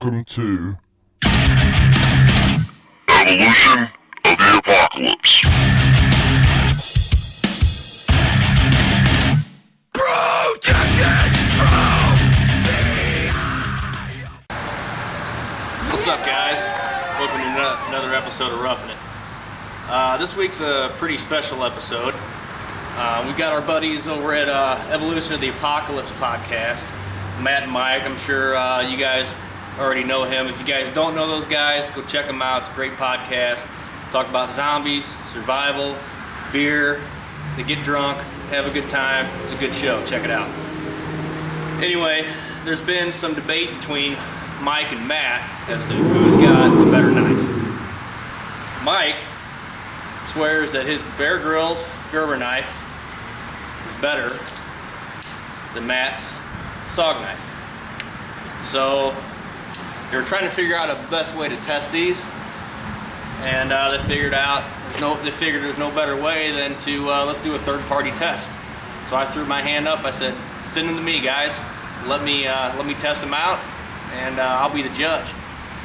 Welcome to Evolution of the Apocalypse. What's up, guys? Welcome to another episode of Ruf'n It. This week's a pretty special episode. We've got our buddies over at Evolution of the Apocalypse podcast, Matt and Mike. I'm sure you guys already know him. If you guys don't know those guys, go check them out. It's a great podcast. Talk about zombies, survival, beer. They get drunk, have a good time. It's a good show. Check it out. Anyway, there's been some debate between Mike and Matt as to who's got the better knife. Mike swears that his Bear Grylls Gerber knife is better than Matt's SOG knife. So they were trying to figure out a best way to test these, and they figured there's no better way than to let's do a third-party test. So I threw my hand up. I said, "Send them to me, guys. Let me test them out, and I'll be the judge,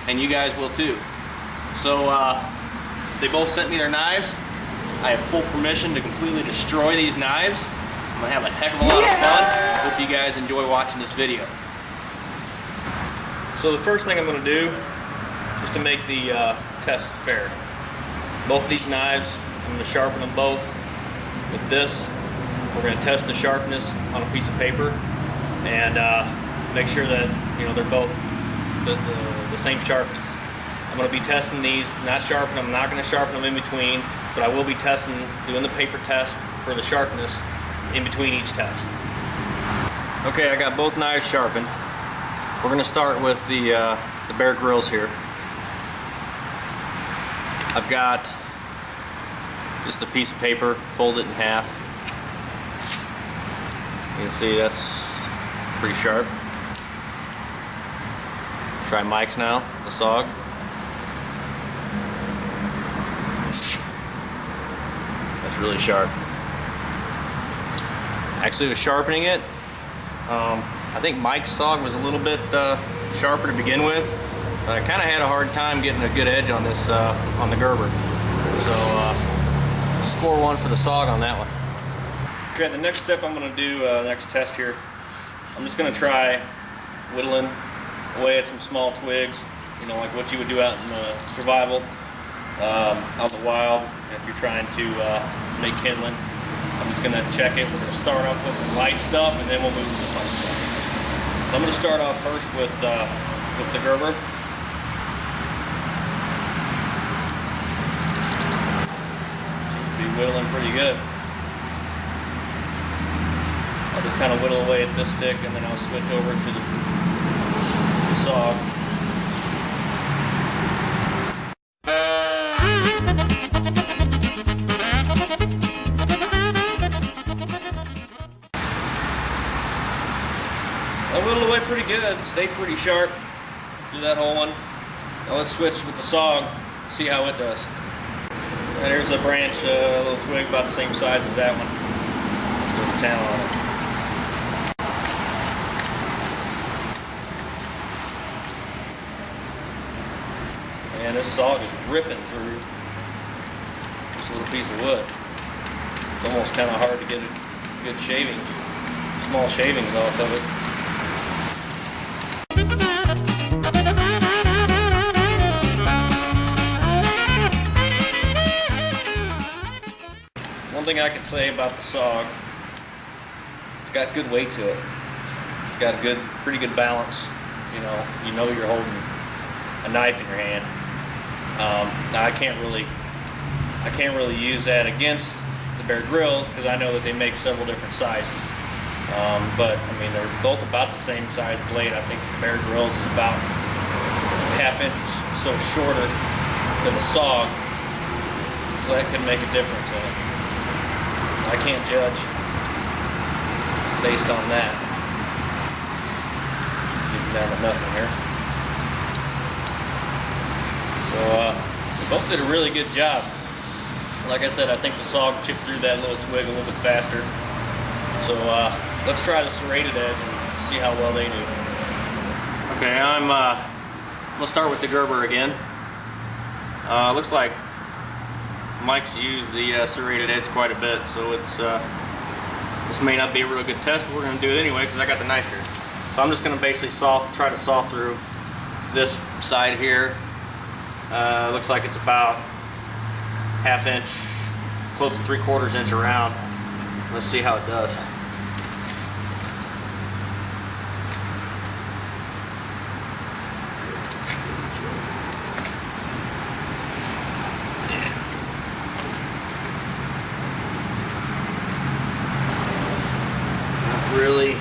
and you guys will too." So they both sent me their knives. I have full permission to completely destroy these knives. I'm gonna have a heck of a lot of fun. I hope you guys enjoy watching this video. So the first thing I'm gonna do, just to make the test fair, both these knives, I'm gonna sharpen them both with this. We're gonna test the sharpness on a piece of paper and make sure that they're both the same sharpness. I'm going to be testing these, not sharpen them. I'm not going to sharpen them in between, but I will be doing the paper test for the sharpness in between each test. Okay, I got both knives sharpened. We're going to start with the Bear Grylls here. I've got just a piece of paper, fold it in half. You can see that's pretty sharp. Try Mike's now, the SOG. That's really sharp. Actually, with sharpening it, I think Mike's SOG was a little bit sharper to begin with. I kind of had a hard time getting a good edge on this on the Gerber. So score one for the SOG on that one. Okay, the next step I'm going to do, next test here, I'm just going to try whittling away at some small twigs, like what you would do out in survival, out in the wild, if you're trying to make kindling. I'm just going to check it. We're going to start off with some light stuff, and then we'll move to the fun stuff. So I'm going to start off first with the Gerber. Seems to be whittling pretty good. I'll just kind of whittle away at this stick, and then I'll switch over to the SOG. I whittled away pretty good, stayed pretty sharp. Do that whole one. Now let's switch with the SOG, see how it does. And here's a branch, a little twig about the same size as that one. Let's go to town on it. And this SOG is ripping through this little piece of wood. It's almost kind of hard to get good shavings, small shavings off of it. One thing I can say about the SOG, it's got good weight to it. It's got a pretty good balance. You know you're holding a knife in your hand. Now I can't really use that against the Bear Grylls because I know that they make several different sizes. But I mean, they're both about the same size blade. I think the Bear Grylls is about ½ inch or so shorter than the SOG, so that could make a difference in it. So I can't judge based on that. Getting down to nothing here. So they both did a really good job. Like I said, I think the SOG chipped through that little twig a little bit faster. So let's try the serrated edge and see how well they do. Okay, I'm We'll start with the Gerber again. Looks like Mike's used the serrated edge quite a bit, so it's this may not be a real good test, but we're going to do it anyway because I got the knife here. So I'm just going to basically try to saw through this side here. Looks like it's about 1/2 inch, close to 3/4 inch around. Let's see how it does. Not really.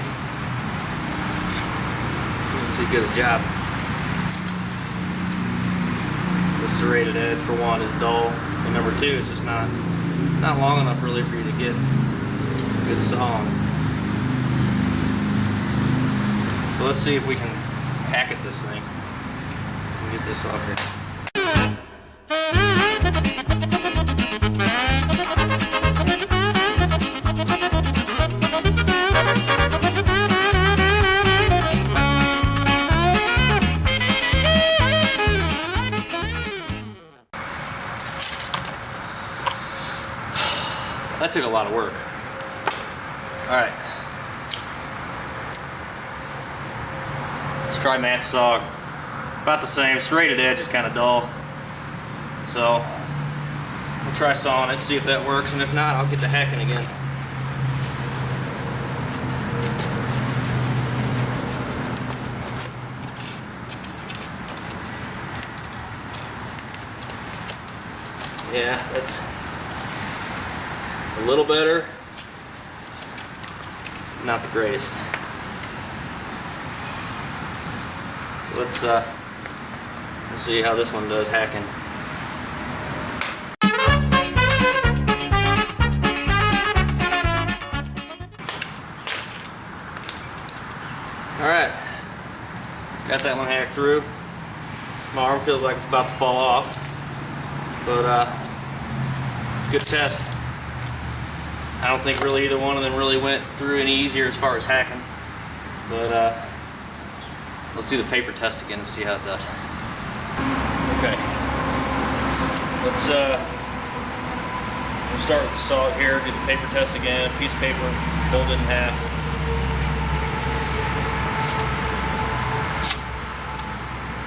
Doesn't do good a job. The serrated edge, for one, is dull, and number two, it's just not long enough really for you to get a good saw on. So let's see if we can hack at this thing and get this off here. That took a lot of work. Alright. Let's try match SOG. About the same. Serrated edge is kind of dull. So, we'll try sawing it, see if that works, and if not, I'll get to hacking again. Yeah, that's a little better, not the greatest. So let's see how this one does hacking. Alright, got that one hacked through. My arm feels like it's about to fall off, but good test. I don't think really either one of them really went through any easier as far as hacking, but let's do the paper test again and see how it does. Okay, we'll start with the saw here, do the paper test again, piece of paper, fold it in half.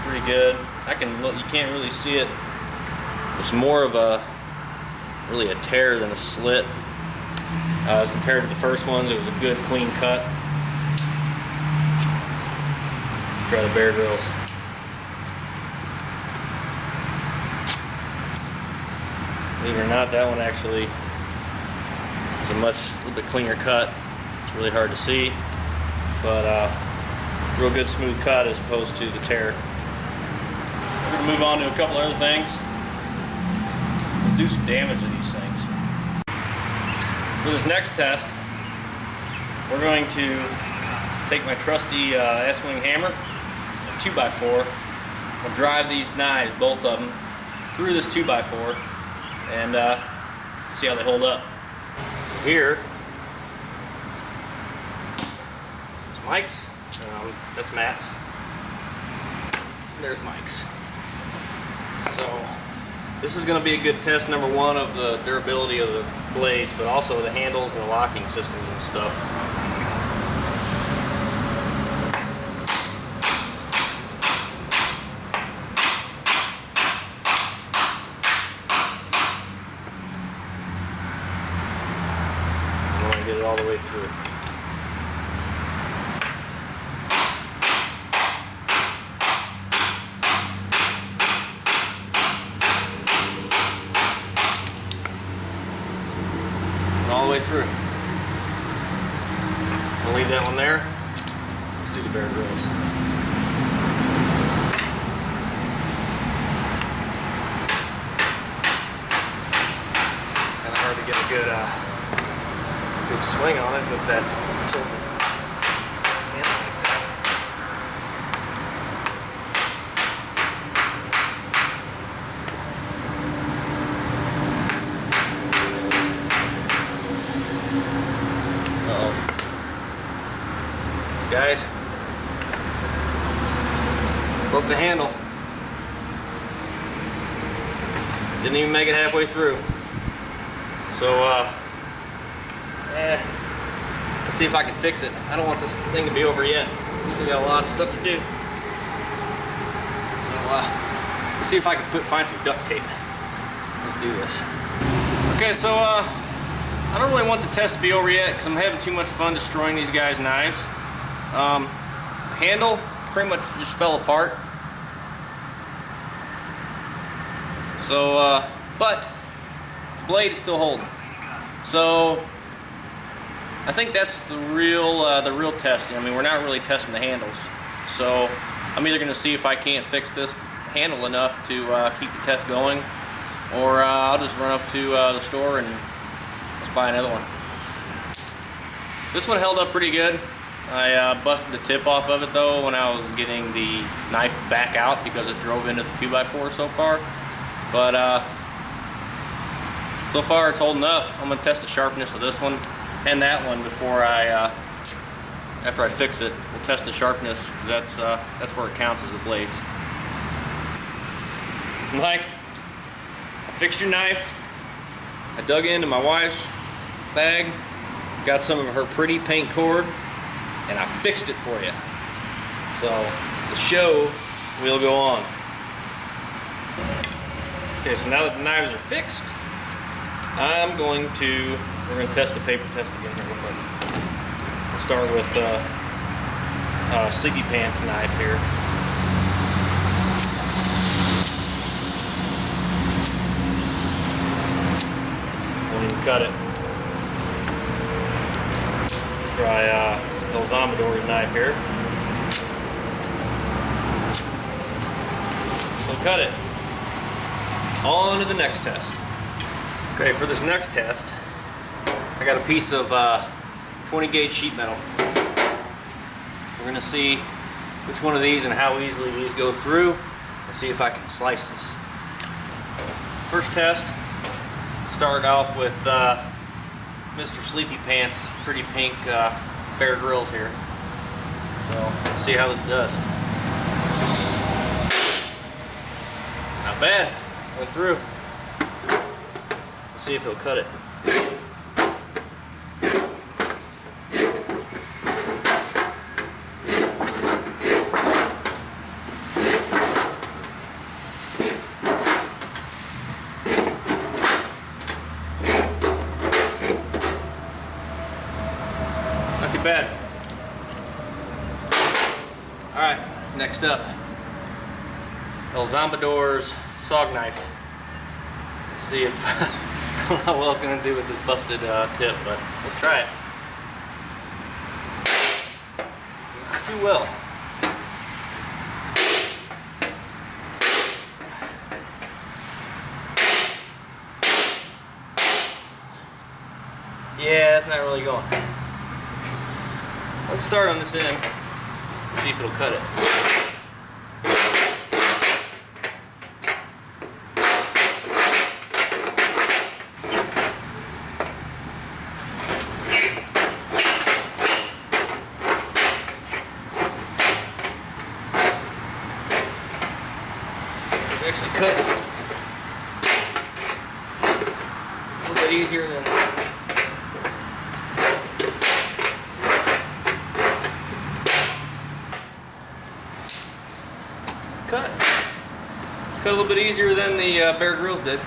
Pretty good. You can't really see it. It's more of really a tear than a slit. As compared to the first ones, it was a good clean cut. Let's try the Bear Grylls. Believe it or not, that one actually is a little bit cleaner cut. It's really hard to see, but real good smooth cut as opposed to the tear. We're going to move on to a couple other things. Let's do some damage to these things. For this next test, we're going to take my trusty S-Wing hammer, a 2x4. We'll drive these knives, both of them, through this 2x4 and see how they hold up. So here, it's Mike's, that's Matt's, there's Mike's. So this is going to be a good test, number one, of the durability of the blades, but also the handles and the locking systems and stuff. I want to get it all the way through. All the way through. I'll leave that one there. Let's do the Bear Grylls. Kind of hard to get a good swing on it with that tilted handle like that. Guys, broke the handle. Didn't even make it halfway through. So, let's see if I can fix it. I don't want this thing to be over yet. Still got a lot of stuff to do. So, let's see if I can find some duct tape. Let's do this. Okay, so, I don't really want the test to be over yet because I'm having too much fun destroying these guys' knives. The handle pretty much just fell apart. So, but the blade is still holding. So, I think that's the real testing. I mean, we're not really testing the handles. So, I'm either going to see if I can't fix this handle enough to keep the test going, or I'll just run up to the store and let's buy another one. This one held up pretty good. I busted the tip off of it though when I was getting the knife back out because it drove into the 2x4 so far. But so far it's holding up. I'm going to test the sharpness of this one and that one before after I fix it. We'll test the sharpness because that's where it counts as the blades. Mike, I fixed your knife. I dug into my wife's bag, got some of her pretty paint cord, and I fixed it for you. So the show will go on. Okay, so now that the knives are fixed, we're going to test the paper test again here real quick. We'll start with Sleepy Pants knife here. Won't even cut it. Let's try El Zombador's knife here. So cut it. On to the next test. Okay, for this next test, I got a piece of 20 gauge sheet metal. We're gonna see which one of these and how easily these go through, and see if I can slice this. First test, start off with Mr. Sleepy Pants, pretty pink Bear Grylls here. So let's see how this does. Not bad. Went through. Let's see if it'll cut it. Not too bad. Alright, next up. El Zombador's SOG knife. Let's see if I don't know how well it's going to do with this busted tip, but let's try it. Not too well. Yeah, it's not really going. Let's start on this end, see if it'll cut it. Actually cut a little bit easier than cut a little bit easier than the Bear Grylls did.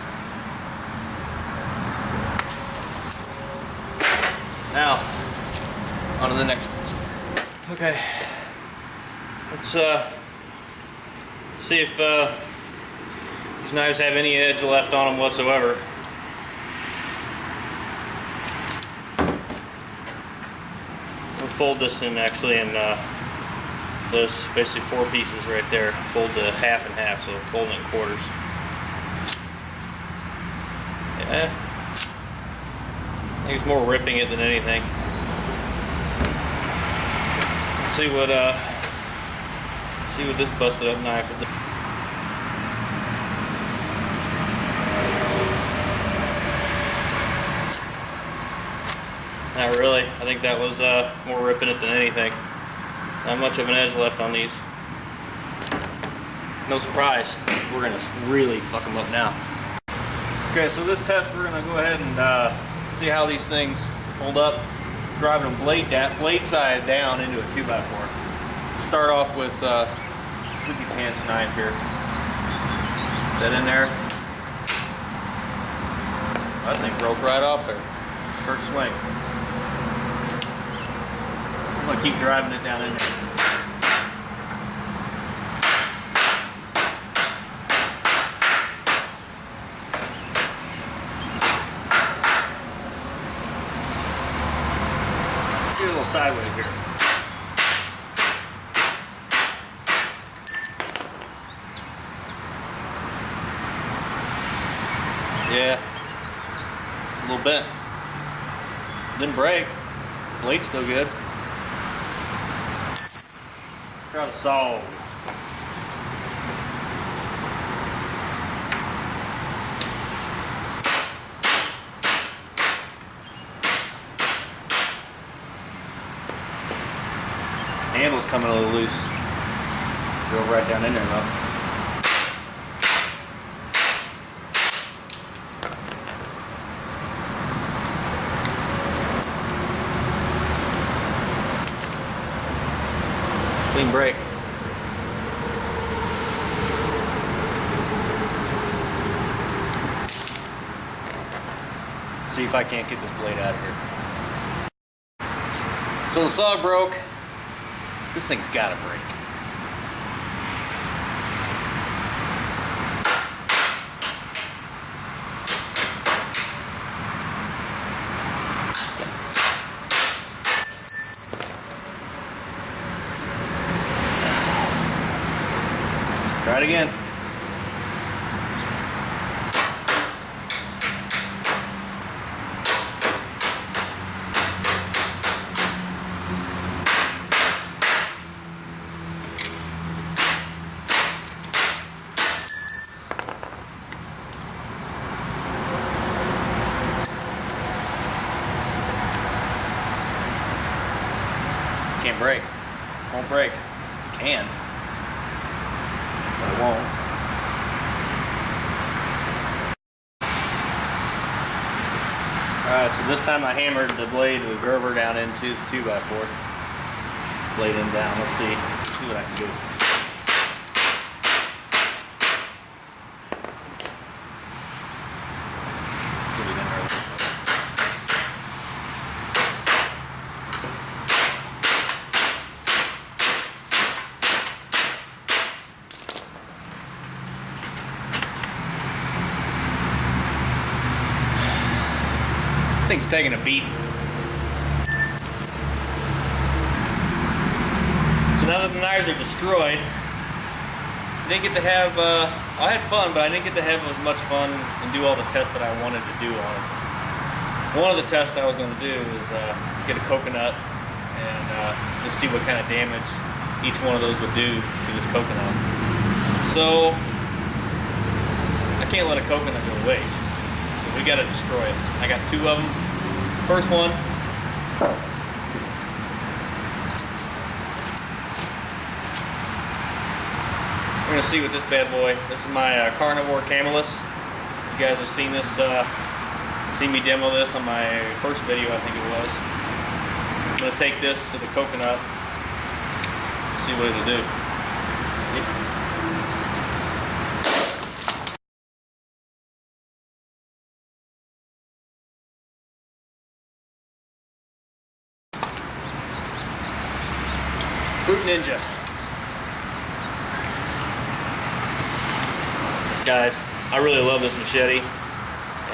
Now on to the next test. Okay, let's see if these knives have any edge left on them whatsoever. We'll fold this in actually in so there's basically 4 pieces right there. Fold the half and half, so fold it in quarters. Yeah, I think it's more ripping it than anything. Let's see what this busted up knife would do. Not really. I think that was more ripping it than anything. Not much of an edge left on these. No surprise. We're gonna really fuck them up now. Okay, so this test we're gonna go ahead and see how these things hold up. Driving them blade side down into a 2x4. Start off with Sleepy Pants knife here. Put that in there. That thing broke right off there. First swing. I'm gonna keep driving it down in there. Let's do a little sideways here. Yeah, a little bent. Didn't break. Blade's still good. Try the saw. Handle's coming a little loose. Go right down in there though. Clean break. See if I can't get this blade out of here. So the saw broke. This thing's gotta break. Try it again. Can't break. Won't break. It can. But it won't. Alright, so this time I hammered the blade with Gerber down into the 2x4. Blade in down. Let's see what I can do. Get it in there. Thing's taking a beating. So now that the knives are destroyed, I didn't get to have, I had fun, but I didn't get to have as much fun and do all the tests that I wanted to do on it. One of the tests I was going to do is get a coconut and just see what kind of damage each one of those would do to this coconut. So I can't let a coconut go to waste. We gotta destroy it. I got 2 of them. First one. We're gonna see with this bad boy. This is my carnivore camelus. You guys have seen this, seen me demo this on my first video, I think it was. I'm gonna take this to the coconut, see what it'll do. Fruit Ninja. Guys, I really love this machete,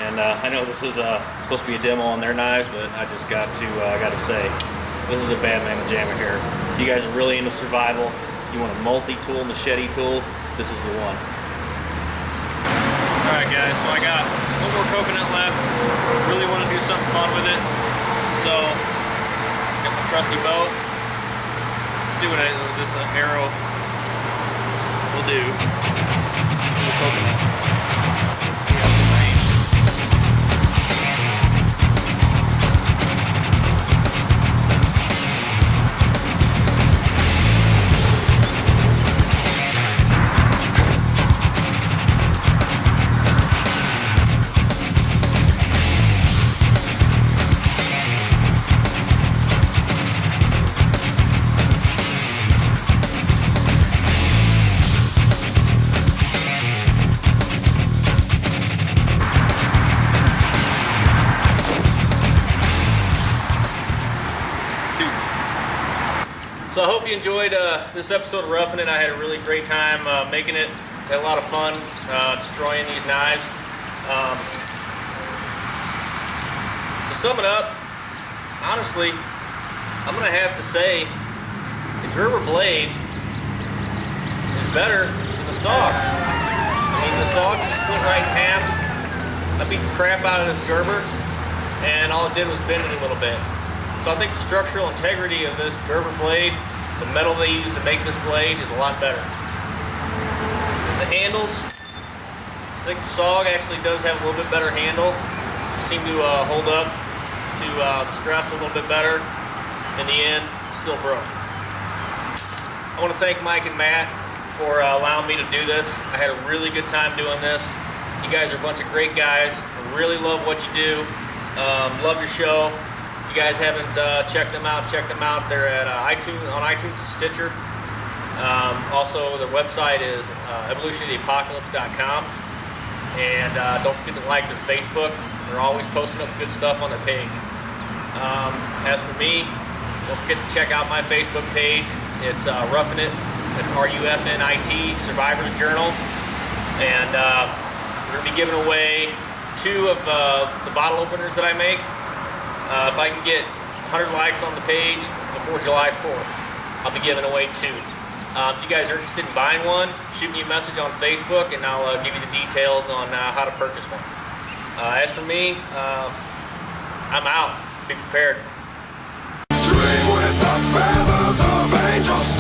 and I know this is supposed to be a demo on their knives, but I just got to say, this is a bad mamma jamma here. If you guys are really into survival, you want a multi-tool machete tool, this is the one. Alright guys, so I got one more coconut left. Really want to do something fun with it, so got my trusty bow. See what this arrow will do to the coconut. Let's see how it remains. So I hope you enjoyed this episode of Ruf'n It. I had a really great time making it. Had a lot of fun destroying these knives. To sum it up, honestly, I'm going to have to say the Gerber blade is better than the SOG. I mean, the SOG just split right in half. I beat the crap out of this Gerber, and all it did was bend it a little bit. So I think the structural integrity of this Gerber blade, the metal they use to make this blade, is a lot better. The handles, I think the SOG actually does have a little bit better handle. Seem to hold up to the stress a little bit better. In the end, still broke. I want to thank Mike and Matt for allowing me to do this. I had a really good time doing this. You guys are a bunch of great guys. I really love what you do. Love your show. If you guys haven't checked them out, check them out. They're at on iTunes and Stitcher. Also, their website is evolutionoftheapocalypse.com. And don't forget to like their Facebook. They're always posting up good stuff on their page. As for me, don't forget to check out my Facebook page. It's Ruf'n It. It's RUFNIT, Survivor's Journal. And we're going to be giving away 2 of the bottle openers that I make. If I can get 100 likes on the page before July 4th, I'll be giving away 2. If you guys are interested in buying one, shoot me a message on Facebook and I'll give you the details on how to purchase one. As for me, I'm out. Be prepared. Dream with the feathers of angels.